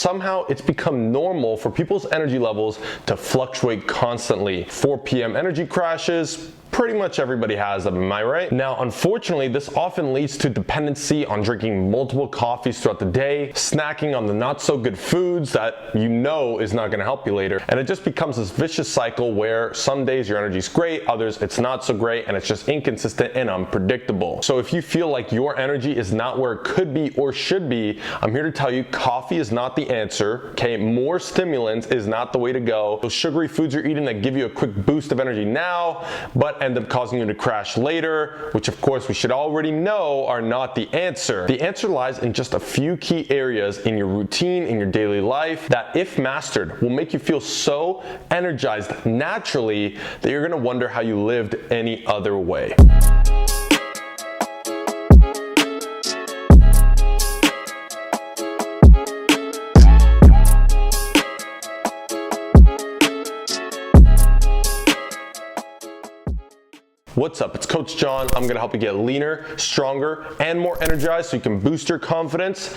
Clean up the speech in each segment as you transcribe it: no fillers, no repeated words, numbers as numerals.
Somehow it's become normal for people's energy levels to fluctuate constantly. 4 p.m. energy crashes, pretty much everybody has them, am I right? Now, unfortunately, this often leads to dependency on drinking multiple coffees throughout the day, snacking on the not so good foods that you know is not gonna help you later. And it just becomes this vicious cycle where some days your energy's great, others it's not so great, and it's just inconsistent and unpredictable. So if you feel like your energy is not where it could be or should be, I'm here to tell you coffee is not the answer, okay? More stimulants is not the way to go. Those sugary foods you're eating that give you a quick boost of energy now, but end up causing you to crash later, which of course we should already know are not the answer. The answer lies in just a few key areas in your routine, in your daily life, that if mastered will make you feel so energized naturally that you're gonna wonder how you lived any other way. What's up? It's Coach John. I'm gonna help you get leaner, stronger, and more energized so you can boost your confidence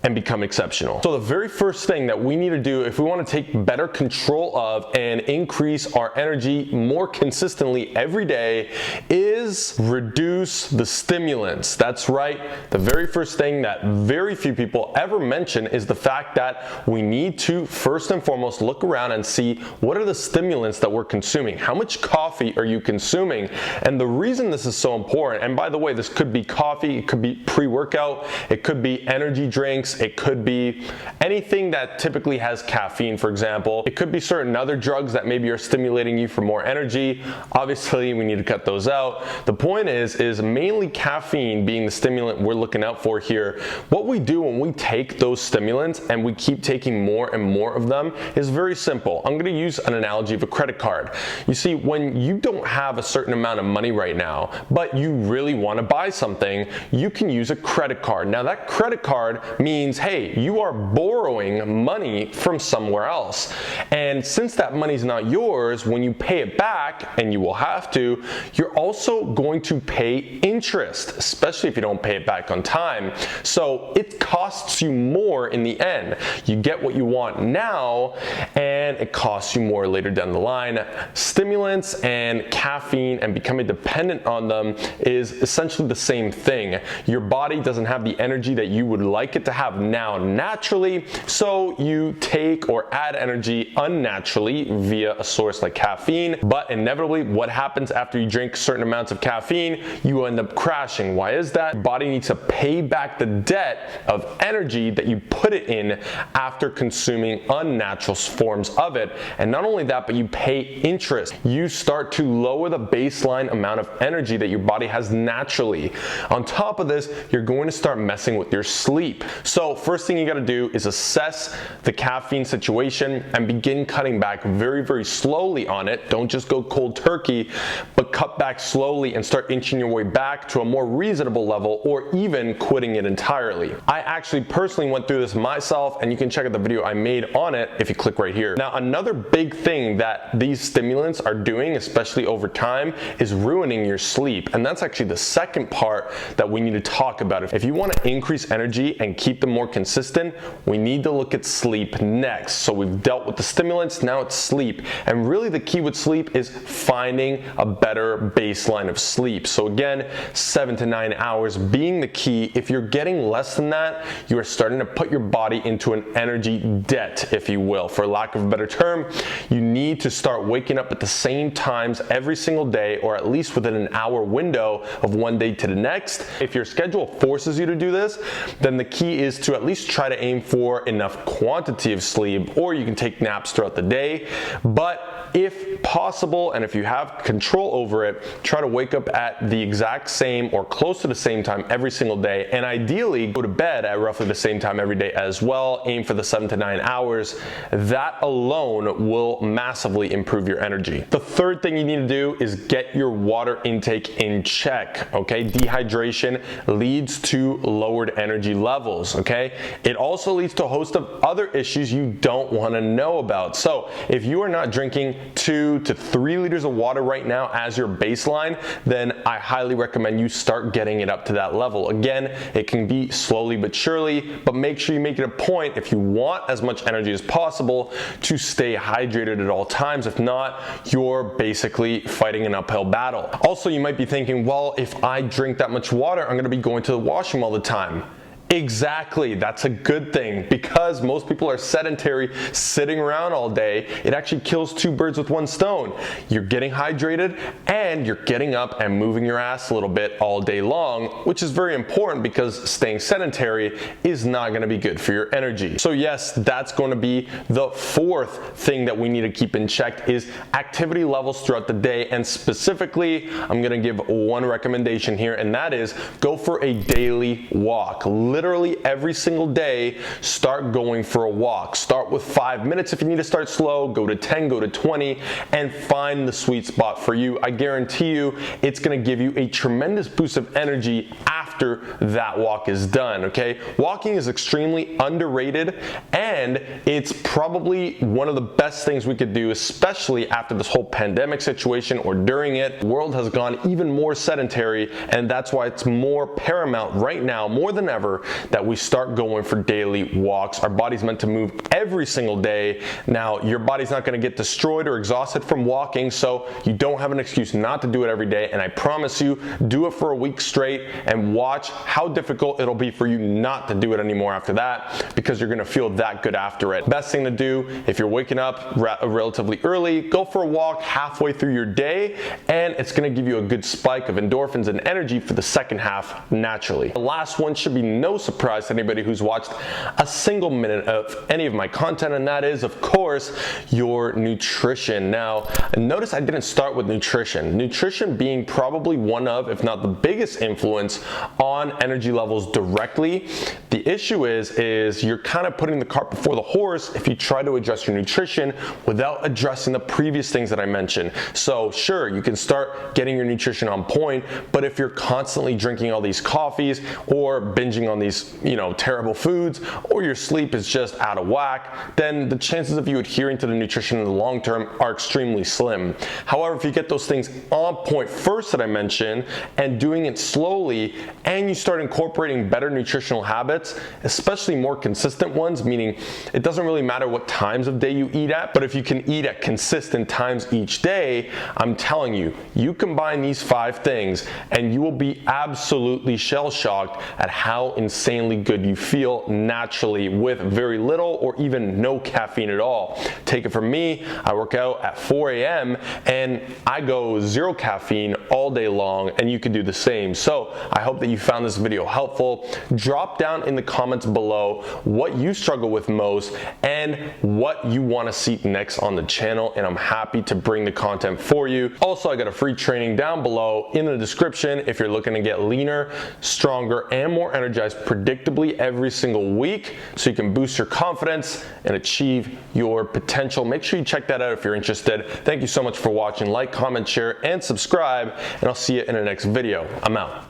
and become exceptional. So the very first thing that we need to do if we want to take better control of and increase our energy more consistently every day is reduce the stimulants. That's right. The very first thing that very few people ever mention is the fact that we need to first and foremost look around and see what are the stimulants that we're consuming. How much coffee are you consuming? And the reason this is so important, and by the way, this could be coffee, it could be pre-workout, it could be energy drinks, it could be anything that typically has caffeine, for example. It could be certain other drugs that maybe are stimulating you for more energy. Obviously, we need to cut those out. The point is mainly caffeine being the stimulant we're looking out for here. What we do when we take those stimulants and we keep taking more and more of them is very simple. I'm gonna use an analogy of a credit card. You see, when you don't have a certain amount of money right now, but you really wanna buy something, you can use a credit card. Now that credit card means, hey, you are borrowing money from somewhere else. And since that money's not yours, when you pay it back, and you will have to, you're also going to pay interest, especially if you don't pay it back on time. So it costs you more in the end. You get what you want now, and it costs you more later down the line. Stimulants and caffeine and becoming dependent on them is essentially the same thing. Your body doesn't have the energy that you would like it to have now naturally, so you take or add energy unnaturally via a source like caffeine. But inevitably, what happens after you drink certain amounts of caffeine? You end up crashing. Why is that? Your body needs to pay back the debt of energy that you put it in after consuming unnatural forms of it. And not only that, but you pay interest. You start to lower the baseline amount of energy that your body has naturally. On top of this, you're going to start messing with your sleep. So first thing you gotta do is assess the caffeine situation and begin cutting back very, very slowly on it. Don't just go cold turkey, but cut back slowly and start inching your way back to a more reasonable level, or even quitting it entirely. I actually personally went through this myself, and you can check out the video I made on it if you click right here. Now, another big thing that these stimulants are doing, especially over time, is ruining your sleep. And that's actually the second part that we need to talk about. If you want to increase energy and keep them more consistent, we need to look at sleep next. So we've dealt with the stimulants, now it's sleep. And really the key with sleep is finding a better baseline of sleep. So again, 7 to 9 hours being the key. If you're getting less than that, you are starting to put your body into an energy debt, if you will. For lack of a better term, you need to start waking up at the same times every single day, or at least within an hour window of one day to the next. If your schedule forces you to do this, then the key is to at least try to aim for enough quantity of sleep, or you can take naps throughout the day. But if possible, and if you have control over it, try to wake up at the exact same or close to the same time every single day, and ideally go to bed at roughly the same time every day as well. Aim for the 7 to 9 hours. That alone will massively improve your energy. The third thing you need to do is get your water intake in check, okay? Dehydration leads to lowered energy levels. okay? It also leads to a host of other issues you don't want to know about. So if you are not drinking 2 to 3 liters of water right now as your baseline, then I highly recommend you start getting it up to that level. Again, it can be slowly but surely, but make sure you make it a point, if you want as much energy as possible, to stay hydrated at all times. If not, you're basically fighting an uphill battle. Also, you might be thinking, well, if I drink that much water, I'm gonna be going to the washroom all the time. Exactly, that's a good thing, because most people are sedentary, sitting around all day. It actually kills 2 birds with 1 stone. You're getting hydrated and you're getting up and moving your ass a little bit all day long, which is very important because staying sedentary is not gonna be good for your energy. So yes, that's going to be the 4th thing that we need to keep in check, is activity levels throughout the day. And specifically, I'm gonna give one recommendation here, and that is go for a daily walk. Literally every single day, start going for a walk. Start with 5 minutes. If you need to start slow, go to 10, go to 20, and find the sweet spot for you. I guarantee you it's gonna give you a tremendous boost of energy after that walk is done, okay? Walking is extremely underrated, and it's probably one of the best things we could do, especially after this whole pandemic situation or during it. The world has gone even more sedentary, and that's why it's more paramount right now, more than ever, that we start going for daily walks. Our body's meant to move every single day. Now, your body's not going to get destroyed or exhausted from walking, so you don't have an excuse not to do it every day. And I promise you, do it for a week straight and watch how difficult it'll be for you not to do it anymore after that, because you're going to feel that good after it. Best thing to do, if you're waking up relatively early, go for a walk halfway through your day, and it's going to give you a good spike of endorphins and energy for the second half naturally. The last one should be no surprise to anybody who's watched a single minute of any of my content, and that is, of course, your nutrition. Now, notice I didn't start with nutrition. Nutrition being probably one of, if not the biggest influence on energy levels directly. The issue is you're kind of putting the cart before the horse if you try to address your nutrition without addressing the previous things that I mentioned. So sure, you can start getting your nutrition on point, but if you're constantly drinking all these coffees or binging on these, terrible foods, or your sleep is just out of whack, then the chances of you adhering to the nutrition in the long term are extremely slim. However, if you get those things on point first that I mentioned, and doing it slowly, and you start incorporating better nutritional habits, especially more consistent ones, meaning it doesn't really matter what times of day you eat at, but if you can eat at consistent times each day, I'm telling you, you combine these 5 things and you will be absolutely shell-shocked at how insanely good you feel naturally with very little or even no caffeine at all. Take it from me, I work out at 4 a.m. and I go 0 caffeine all day long, and you can do the same. So I hope that you found this video helpful. Drop down in the comments below what you struggle with most and what you want to see next on the channel, and I'm happy to bring the content for you. Also, I got a free training down below in the description if you're looking to get leaner, stronger, and more energized predictably every single week, so you can boost your confidence and achieve your potential. Make sure you check that out if you're interested. Thank you so much for watching. Like, comment, share, and subscribe, and I'll see you in the next video. I'm out.